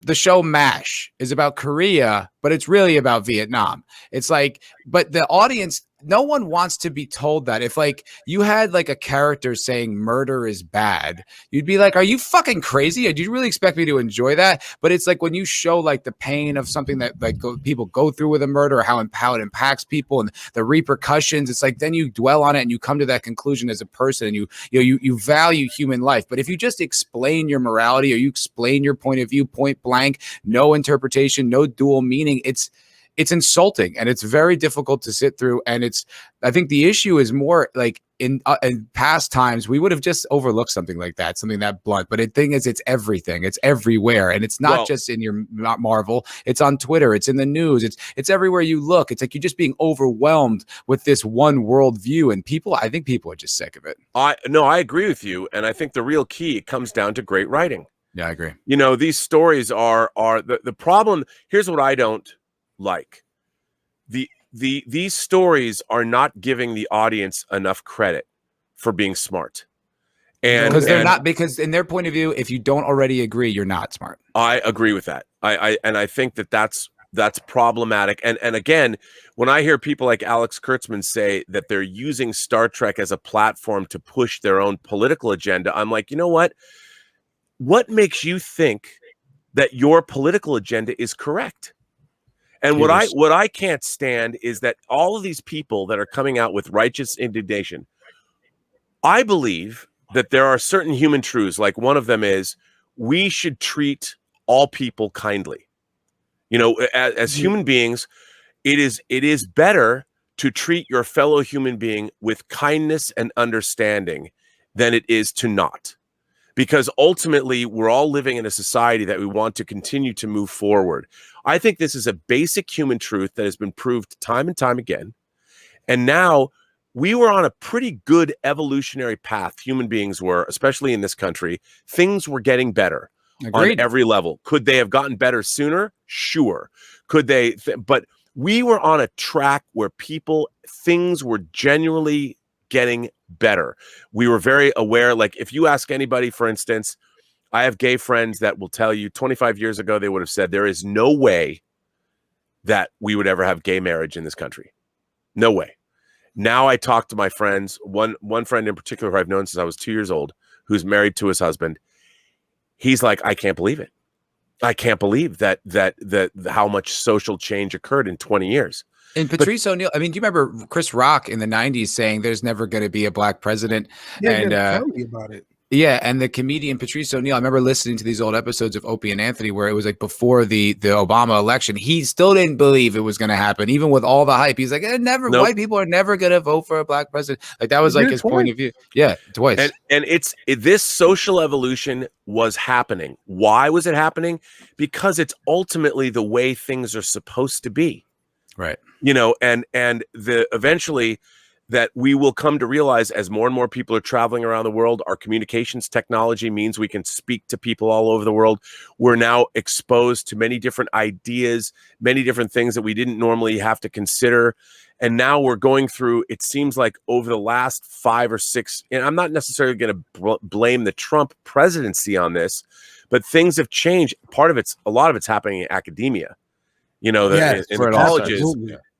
the show MASH is about Korea, but it's really about Vietnam. It's like, but the audience, no one wants to be told that. If like you had like a character saying murder is bad, you'd be like, are you fucking crazy? Do you really expect me to enjoy that? But it's like when you show like the pain of something that like people go through with a murder, or how it impacts people and the repercussions, it's like then you dwell on it and you come to that conclusion as a person, and you value human life. But if you just explain your morality, or you explain your point of view point blank, no interpretation, no dual meaning, it's insulting, and it's very difficult to sit through. And I think the issue is more like in past times, we would have just overlooked something like that, something that blunt. But the thing is, it's everything, it's everywhere. And it's not just in your Marvel, it's on Twitter, it's in the news, it's everywhere you look. It's like you're just being overwhelmed with this one world view, and I think people are just sick of it. I agree with you. And I think the real key, it comes down to great writing. Yeah, I agree. You know, these stories are the problem. Here's what I don't like. These stories are not giving the audience enough credit for being smart. And because in their point of view, if you don't already agree, you're not smart. I agree with that. I think that's problematic. And again, when I hear people like Alex Kurtzman say that they're using Star Trek as a platform to push their own political agenda, I'm like, you know what? What makes you think that your political agenda is correct? And what I can't stand is that all of these people that are coming out with righteous indignation, I believe that there are certain human truths. Like one of them is we should treat all people kindly. You know, as human beings, it is better to treat your fellow human being with kindness and understanding than it is to not. Because ultimately, we're all living in a society that we want to continue to move forward. I think this is a basic human truth that has been proved time and time again. And now we were on a pretty good evolutionary path. Human beings were, especially in this country. Things were getting better. Agreed. On every level. Could they have gotten better sooner? Sure. Could they? But we were on a track where things were genuinely getting better. We were very aware. Like if you ask anybody, for instance, I have gay friends that will tell you 25 years ago, they would have said there is no way that we would ever have gay marriage in this country. No way. Now I talk to my friends, one friend in particular who I've known since I was 2 years old, who's married to his husband. He's like, I can't believe it. I can't believe that how much social change occurred in 20 years. And Patrice O'Neill, I mean, do you remember Chris Rock in the 90s saying there's never going to be a black president? Yeah, and tell me about it. Yeah, and the comedian Patrice O'Neill, I remember listening to these old episodes of Opie and Anthony where it was like before the Obama election. He still didn't believe it was going to happen, even with all the hype. He's like, nope. White people are never going to vote for a black president. Like that was like his point of view. Yeah, twice. And this social evolution was happening. Why was it happening? Because it's ultimately the way things are supposed to be. Right. You know, and eventually that we will come to realize as more and more people are traveling around the world, our communications technology means we can speak to people all over the world. We're now exposed to many different ideas, many different things that we didn't normally have to consider. And now we're going through, it seems like over the last 5 or 6, and I'm not necessarily going to blame the Trump presidency on this, but things have changed. A lot of it's happening in academia, you know, in the colleges.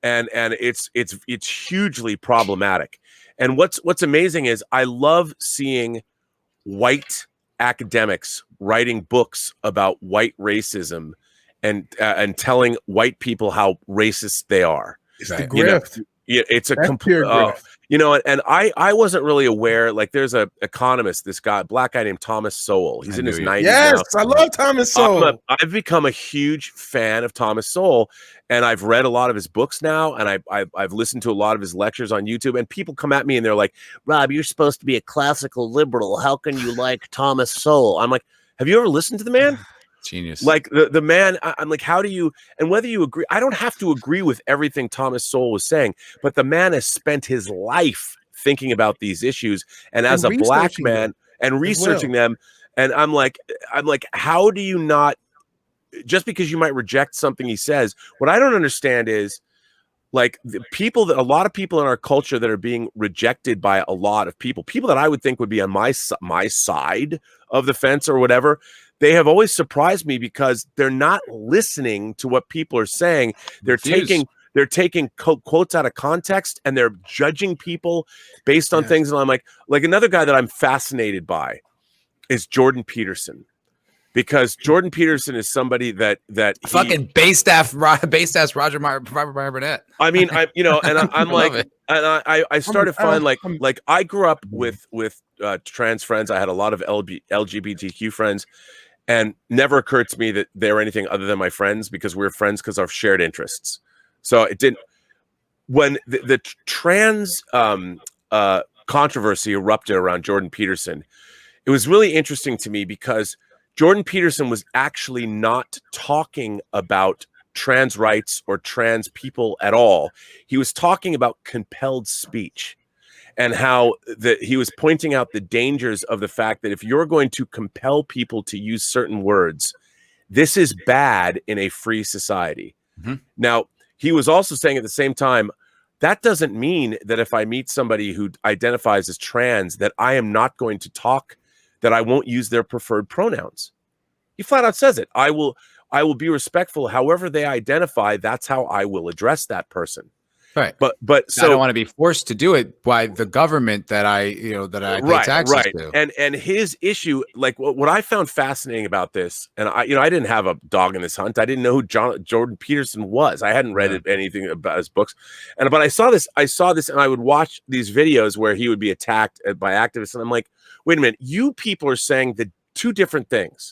And it's hugely problematic. And what's amazing is I love seeing white academics writing books about white racism and telling white people how racist they are. It's the grift. It's a complete, you know, and I wasn't really aware. Like, there's a economist, this guy, black guy named Thomas Sowell. He's in his 90s. Yes, now. I love Thomas Sowell. I've become a huge fan of Thomas Sowell, and I've read a lot of his books now, and I've listened to a lot of his lectures on YouTube. And people come at me and they're like, "Rob, you're supposed to be a classical liberal. How can you like Thomas Sowell?" I'm like, "Have you ever listened to the man?" Genius. Like the man, I'm like, how do you, and whether you agree, I don't have to agree with everything Thomas Sowell was saying, but the man has spent his life thinking about these issues, and as a black man and researching them. And I'm like, how do you not, just because you might reject something he says, what I don't understand is, like, a lot of people in our culture that are being rejected by a lot of people that I would think would be on my side of the fence or whatever, they have always surprised me because they're not listening to what people are saying. They're taking quotes out of context and they're judging people based on things. And I'm like another guy that I'm fascinated by is Jordan Peterson. Because Jordan Peterson is somebody that fucking base ass Roger Meyer Burnett. I mean, I'm like, and I started finding like I grew up with trans friends. I had a lot of LGBTQ friends, and never occurred to me that they were anything other than my friends because we were friends because of shared interests. So it didn't. When the trans controversy erupted around Jordan Peterson, it was really interesting to me because Jordan Peterson was actually not talking about trans rights or trans people at all. He was talking about compelled speech and how he was pointing out the dangers of the fact that if you're going to compel people to use certain words, this is bad in a free society. Mm-hmm. Now, he was also saying at the same time, that doesn't mean that if I meet somebody who identifies as trans, that I am not going to talk, that I won't use their preferred pronouns. He flat out says it. I will be respectful. However they identify, that's how I will address that person. Right. But so I don't want to be forced to do it by the government that I pay taxes to. And his issue, like what I found fascinating about this, and I didn't have a dog in this hunt. I didn't know who Jordan Peterson was. I hadn't read anything about his books. But I saw this, and I would watch these videos where he would be attacked by activists. And I'm like, wait a minute, you people are saying the two different things.